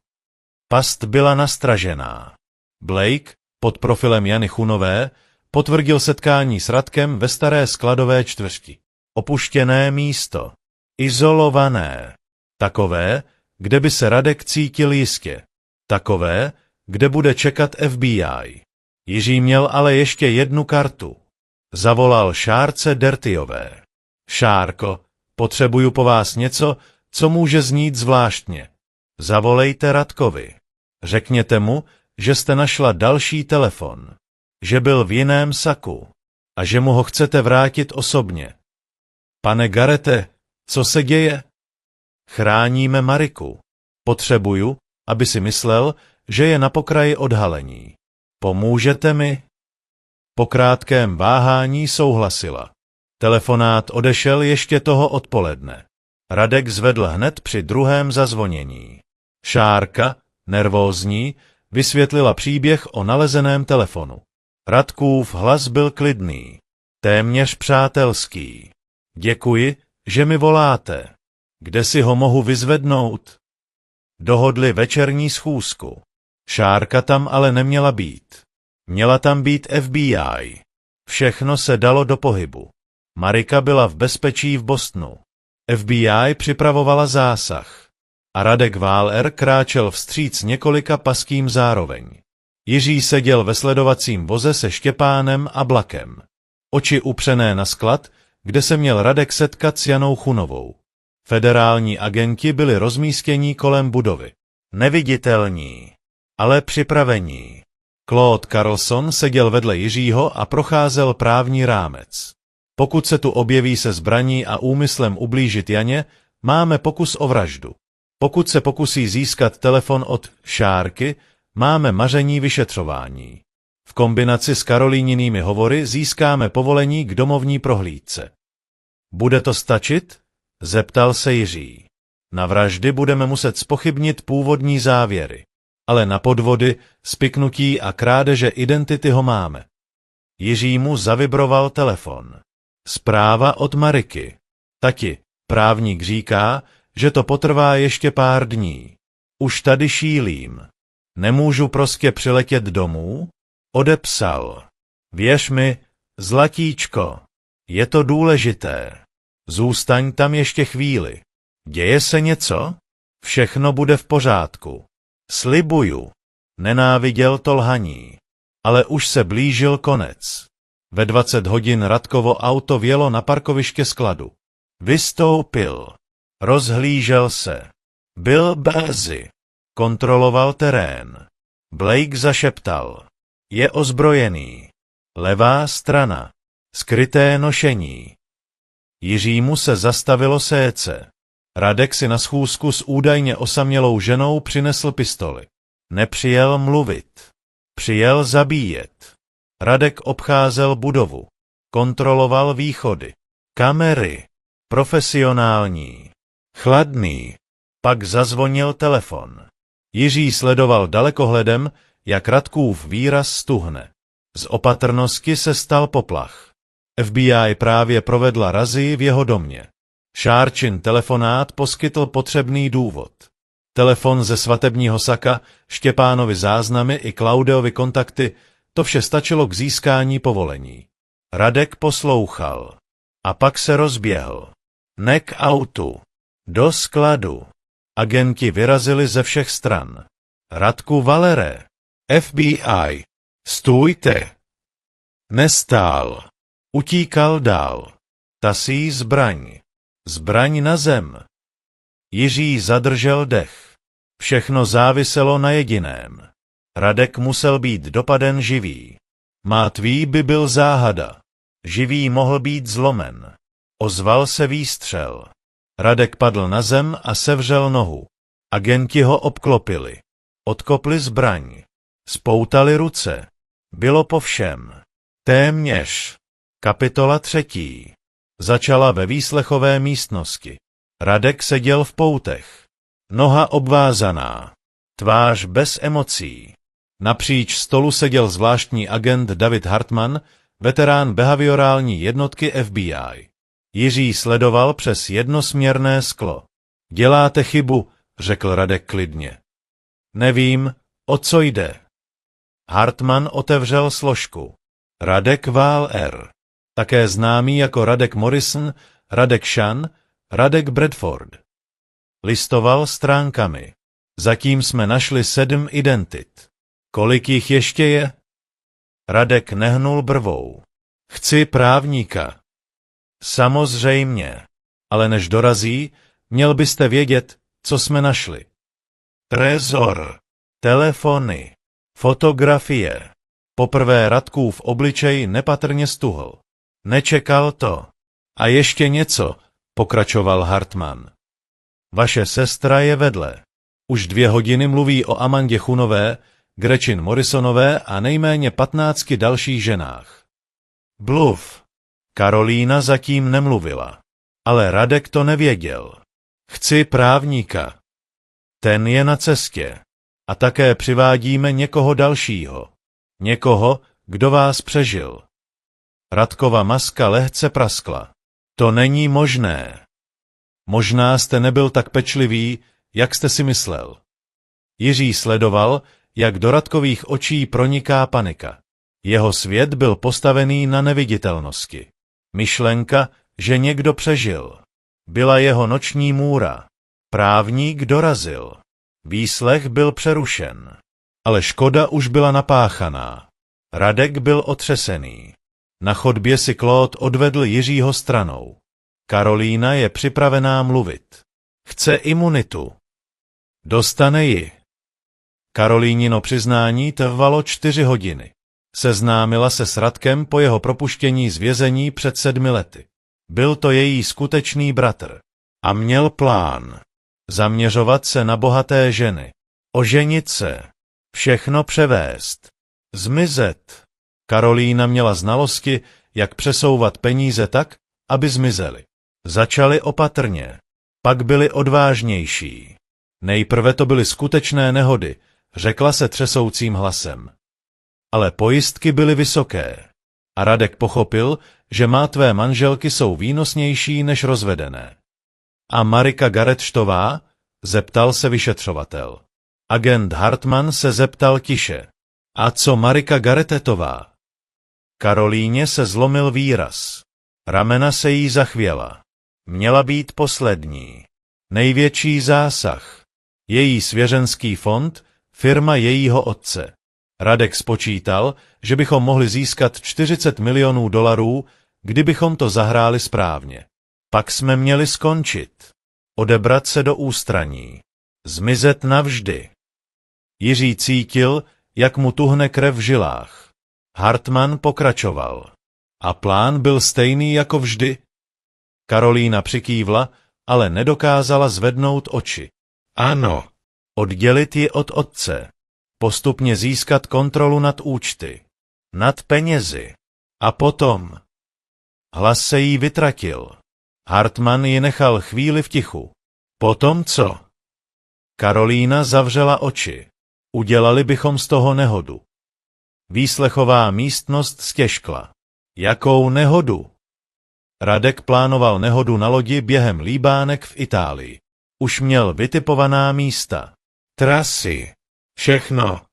Past byla nastražená. Blake, pod profilem Jany Chunové, potvrdil setkání s Radkem ve staré skladové čtvrti. Opuštěné místo. Izolované. Takové, kde by se Radek cítil jistě. Takové, kde bude čekat FBI. Jiří měl ale ještě jednu kartu. Zavolal Šárce Dertyové. Šárko, potřebuju po vás něco, co může znít zvláštně. Zavolejte Radkovi. Řekněte mu, že jste našla další telefon. Že byl v jiném saku. A že mu ho chcete vrátit osobně. Pane Garrette, co se děje? Chráníme Mariku. Potřebuju, aby si myslel, že je na pokraji odhalení. Pomůžete mi? Po krátkém váhání souhlasila. Telefonát odešel ještě toho odpoledne. Radek zvedl hned při druhém zazvonění. Šárka, nervózní, vysvětlila příběh o nalezeném telefonu. Radkův hlas byl klidný, téměř přátelský. Děkuji, že mi voláte. Kde si ho mohu vyzvednout? Dohodli večerní schůzku. Šárka tam ale neměla být. Měla tam být FBI. Všechno se dalo do pohybu. Marika byla v bezpečí v Bostonu. FBI připravovala zásah. A Radek Váler kráčel vstříc několika paským zároveň. Jiří seděl ve sledovacím voze se Štěpánem a Blakem. Oči upřené na sklad, kde se měl Radek setkat s Janou Chunovou. Federální agenti byli rozmístění kolem budovy. Neviditelní, ale připravení. Claude Carlson seděl vedle Jiřího a procházel právní rámec. Pokud se tu objeví se zbraní a úmyslem ublížit Janě, máme pokus o vraždu. Pokud se pokusí získat telefon od Šárky, máme maření vyšetřování. V kombinaci s Karolíninými hovory získáme povolení k domovní prohlídce. Bude to stačit? Zeptal se Jiří. Na vraždy budeme muset zpochybnit původní závěry. Ale na podvody, spiknutí a krádeže identity ho máme. Jiří mu zavibroval telefon. Zpráva od Mariky. Tati, právník říká, že to potrvá ještě pár dní. Už tady šílím. Nemůžu prostě přiletět domů? Odepsal. Věř mi, zlatíčko, je to důležité. Zůstaň tam ještě chvíli. Děje se něco? Všechno bude v pořádku. Slibuju. Nenáviděl to lhaní. Ale už se blížil konec. Ve 20 hodin Radkovo auto vjelo na parkoviště skladu. Vystoupil. Rozhlížel se. Byl brzy. Kontroloval terén. Blake zašeptal. Je ozbrojený. Levá strana. Skryté nošení. Jiřímu se zastavilo srdce. Radek si na schůzku s údajně osamělou ženou přinesl pistoli. Nepřijel mluvit. Přijel zabíjet. Radek obcházel budovu. Kontroloval východy. Kamery. Profesionální. Chladný. Pak zazvonil telefon. Jiří sledoval dalekohledem, jak Radkův výraz stuhne. Z opatrnosti se stal poplach. FBI právě provedla razii v jeho domě. Šárčin telefonát poskytl potřebný důvod. Telefon ze svatebního saka, Štěpánovi záznamy i Klaudeovi kontakty, to vše stačilo k získání povolení. Radek poslouchal. A pak se rozběhl. Ne k autu. Do skladu. Agenti vyrazili ze všech stran. Radku Valere. FBI. Stůjte. Nestál. Utíkal dál. Tasí zbraň. Zbraň na zem. Jiří zadržel dech. Všechno záviselo na jediném. Radek musel být dopaden živý. Mrtvý by byl záhada. Živý mohl být zlomen. Ozval se výstřel. Radek padl na zem a sevřel nohu. Agenti ho obklopili. Odkopli zbraň. Spoutali ruce. Bylo po všem. Téměř. Kapitola 3. Začala ve výslechové místnosti. Radek seděl v poutech. Noha obvázaná. Tvář bez emocí. Napříč stolu seděl zvláštní agent David Hartman, veterán behaviorální jednotky FBI. Jiří sledoval přes jednosměrné sklo. Děláte chybu, řekl Radek klidně. Nevím, o co jde. Hartman otevřel složku. Radek Waller. Také známý jako Radek Morrison, Radek Shan, Radek Bradford. Listoval stránkami. Zatím jsme našli 7 identit. Kolik jich ještě je? Radek nehnul brvou. Chci právníka. Samozřejmě, ale než dorazí, měl byste vědět, co jsme našli. Trezor, telefony, fotografie. Poprvé Radkův obličej nepatrně stuhl. Nečekal to. A ještě něco, pokračoval Hartman. Vaše sestra je vedle. Už 2 hodiny mluví o Amandě Chunové, Gretchen Morrisonové a nejméně 15 dalších ženách. Bluf. Karolína zatím nemluvila. Ale Radek to nevěděl. Chci právníka. Ten je na cestě. A také přivádíme někoho dalšího. Někoho, kdo vás přežil. Radkova maska lehce praskla. To není možné. Možná jste nebyl tak pečlivý, jak jste si myslel. Jiří sledoval, jak do Radkových očí proniká panika. Jeho svět byl postavený na neviditelnosti. Myšlenka, že někdo přežil. Byla jeho noční můra. Právník dorazil. Výslech byl přerušen. Ale škoda už byla napáchaná. Radek byl otřesený. Na chodbě si Claude odvedl Jiřího stranou. Karolína je připravená mluvit. Chce imunitu. Dostane ji. Karolínino přiznání trvalo 4 hodiny. Seznámila se s Radkem po jeho propuštění z vězení před 7 lety. Byl to její skutečný bratr. A měl plán. Zaměřovat se na bohaté ženy. Oženit se. Všechno převést. Zmizet. Karolína měla znalosti, jak přesouvat peníze tak, aby zmizely. Začali opatrně. Pak byli odvážnější. Nejprve to byly skutečné nehody, řekla se třesoucím hlasem. Ale pojistky byly vysoké. A Radek pochopil, že mrtvé manželky jsou výnosnější než rozvedené. A Marika Garrettová? Zeptal se vyšetřovatel. Agent Hartman se zeptal tiše. A co Marika Garrettová? Karolíně se zlomil výraz. Ramena se jí zachvěla. Měla být poslední. Největší zásah. Její svěřenský fond, firma jejího otce. Radek spočítal, že bychom mohli získat $40 milionů, kdybychom to zahráli správně. Pak jsme měli skončit. Odebrat se do ústraní. Zmizet navždy. Jiří cítil, jak mu tuhne krev v žilách. Hartman pokračoval. A plán byl stejný jako vždy? Karolína přikývla, ale nedokázala zvednout oči. Ano. Oddělit ji od otce. Postupně získat kontrolu nad účty. Nad penězi. A potom. Hlas se jí vytratil. Hartman ji nechal chvíli v tichu. Potom co? Karolína zavřela oči. Udělali bychom z toho nehodu. Výslechová místnost stěžkla. Jakou nehodu? Radek plánoval nehodu na lodi během líbánek v Itálii. Už měl vytipovaná místa. Trasy. Všechno.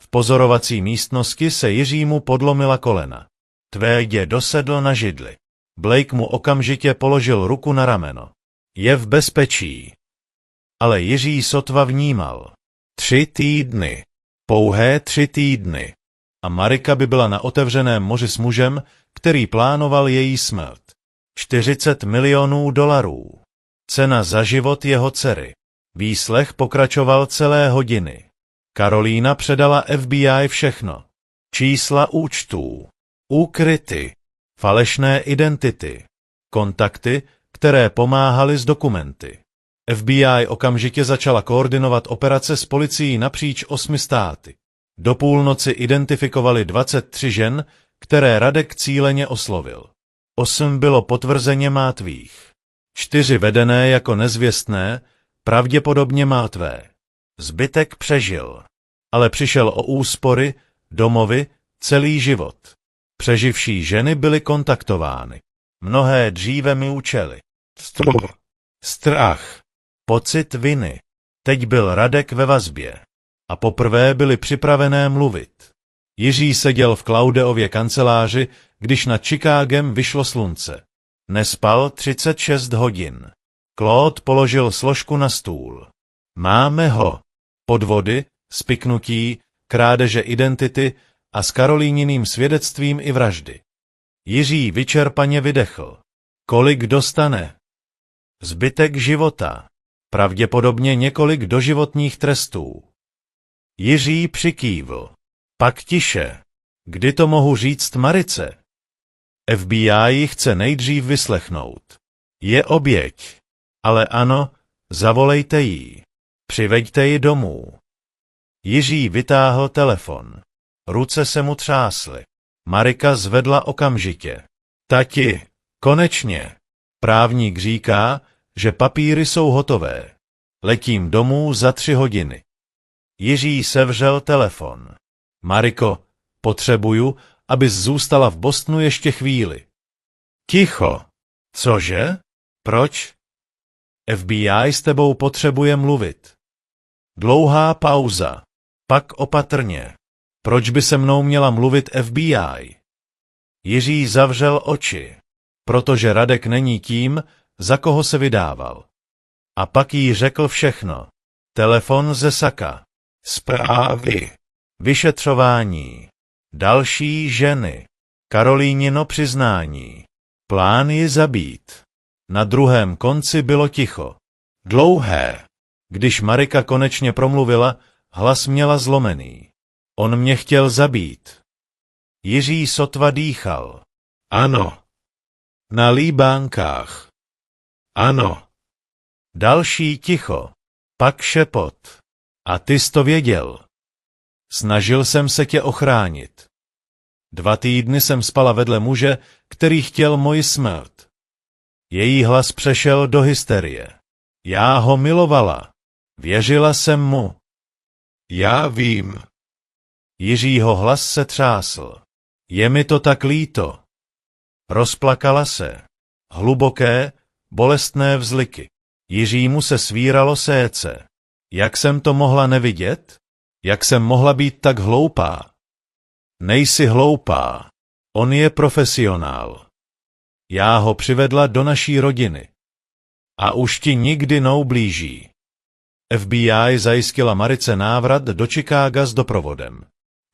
V pozorovací místnosti se Jiřímu podlomila kolena. Tvrdě dosedl na židli. Blake mu okamžitě položil ruku na rameno. Je v bezpečí. Ale Jiří sotva vnímal. 3 týdny. Pouhé 3 týdny. A Marika by byla na otevřeném moři s mužem, který plánoval její smrt. 40 milionů dolarů. Cena za život jeho dcery. Výslech pokračoval celé hodiny. Karolína předala FBI všechno. Čísla účtů. Úkryty. Falešné identity. Kontakty, které pomáhaly s dokumenty. FBI okamžitě začala koordinovat operace s policií napříč 8 státy. Do půlnoci identifikovali 23 žen, které Radek cíleně oslovil. 8 bylo potvrzeně mrtvých. 4 vedené jako nezvěstné, pravděpodobně mrtvé. Zbytek přežil. Ale přišel o úspory, domovy, celý život. Přeživší ženy byly kontaktovány. Mnohé dříve mlčely. Strach. Pocit viny. Teď byl Radek ve vazbě. A poprvé byli připravené mluvit. Jiří seděl v Claudeově kanceláři, když nad Chicagem vyšlo slunce. Nespal 36 hodin. Claude položil složku na stůl. Máme ho. Podvody, spiknutí, krádeže identity a s Karolíniným svědectvím i vraždy. Jiří vyčerpaně vydechl. Kolik dostane? Zbytek života. Pravděpodobně několik doživotních trestů. Jiří přikývl. Pak tiše. Kdy to mohu říct Marice? FBI ji chce nejdřív vyslechnout. Je oběť. Ale ano, zavolejte jí. Přiveďte ji domů. Jiří vytáhl telefon. Ruce se mu třásly. Marika zvedla okamžitě. Tati, konečně. Právník říká, že papíry jsou hotové. Letím domů za 3 hodiny. Jiří sevřel telefon. Mariko, potřebuju, abys zůstala v Bostonu ještě chvíli. Ticho. Cože? Proč? FBI s tebou potřebuje mluvit. Dlouhá pauza. Pak opatrně. Proč by se mnou měla mluvit FBI? Jiří zavřel oči. Protože Radek není tím, za koho se vydával. A pak jí řekl všechno. Telefon ze Saka. Zprávy. Vyšetřování. Další ženy. Karolínino přiznání. Plán ji zabít. Na druhém konci bylo ticho. Dlouhé. Když Marika konečně promluvila, hlas měla zlomený. On mě chtěl zabít. Jiří sotva dýchal. Ano. Na líbánkách. Ano. Další ticho. Pak šepot. A ty jsi to věděl. Snažil jsem se tě ochránit. 2 týdny jsem spala vedle muže, který chtěl moji smrt. Její hlas přešel do hysterie. Já ho milovala. Věřila jsem mu. Já vím. Jiřího hlas se třásl. Je mi to tak líto. Rozplakala se. Hluboké, bolestné vzliky. Jiřímu se svíralo srdce. Jak jsem to mohla nevidět? Jak jsem mohla být tak hloupá? Nejsi hloupá. On je profesionál. Já ho přivedla do naší rodiny. A už ti nikdy neublíží. FBI zajistila Marice návrat do Chicaga s doprovodem.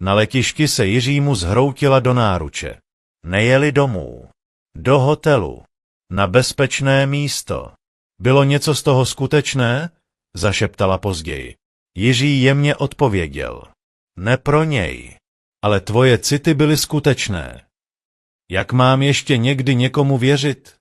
Na letišti se Jiřímu zhroutila do náruče. Nejeli domů. Do hotelu. Na bezpečné místo. Bylo něco z toho skutečné? Zašeptala později. Jiří jemně odpověděl. Ne pro něj. Ale tvoje city byly skutečné. Jak mám ještě někdy někomu věřit?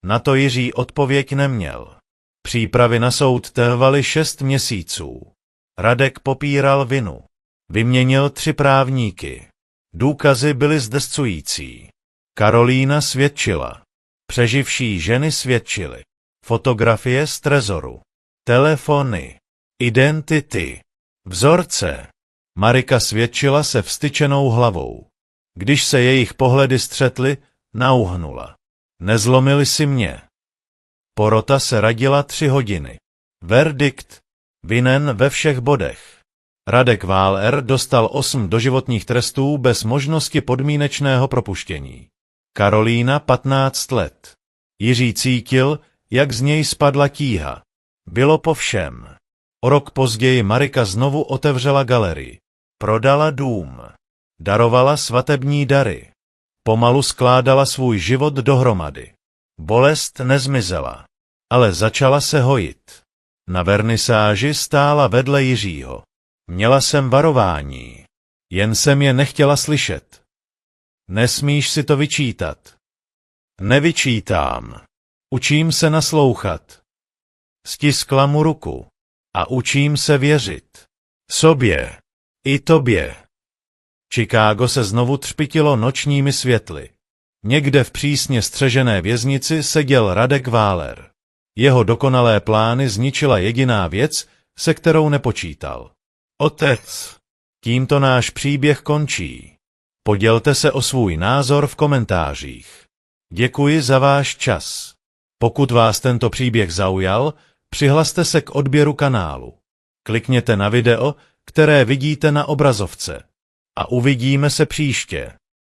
Na to Jiří odpověď neměl. Přípravy na soud trvaly 6 měsíců. Radek popíral vinu. Vyměnil 3 právníky. Důkazy byly zdescující. Karolína svědčila. Přeživší ženy svědčily. Fotografie z trezoru. Telefony. Identity. Vzorce. Marika svědčila se vstyčenou hlavou. Když se jejich pohledy střetly, nauhnula. Nezlomili si mě. Porota se radila 3 hodiny. Verdikt. Vinen ve všech bodech. Radek Váler dostal 8 doživotních trestů bez možnosti podmínečného propuštění. Karolína 15 let. Jiří cítil, jak z něj spadla tíha. Bylo po všem. O rok později Marika znovu otevřela galerii. Prodala dům. Darovala svatební dary. Pomalu skládala svůj život dohromady. Bolest nezmizela, ale začala se hojit. Na vernisáži stála vedle Jiřího. Měla jsem varování. Jen jsem je nechtěla slyšet. Nesmíš si to vyčítat. Nevyčítám. Učím se naslouchat. Stiskla mu ruku. A učím se věřit. Sobě. I tobě. Chicago se znovu třpytilo nočními světly. Někde v přísně střežené věznici seděl Radek Váler. Jeho dokonalé plány zničila jediná věc, se kterou nepočítal. Otec. Tímto náš příběh končí. Podělte se o svůj názor v komentářích. Děkuji za váš čas. Pokud vás tento příběh zaujal, přihlaste se k odběru kanálu. Klikněte na video, které vidíte na obrazovce. A uvidíme se příště.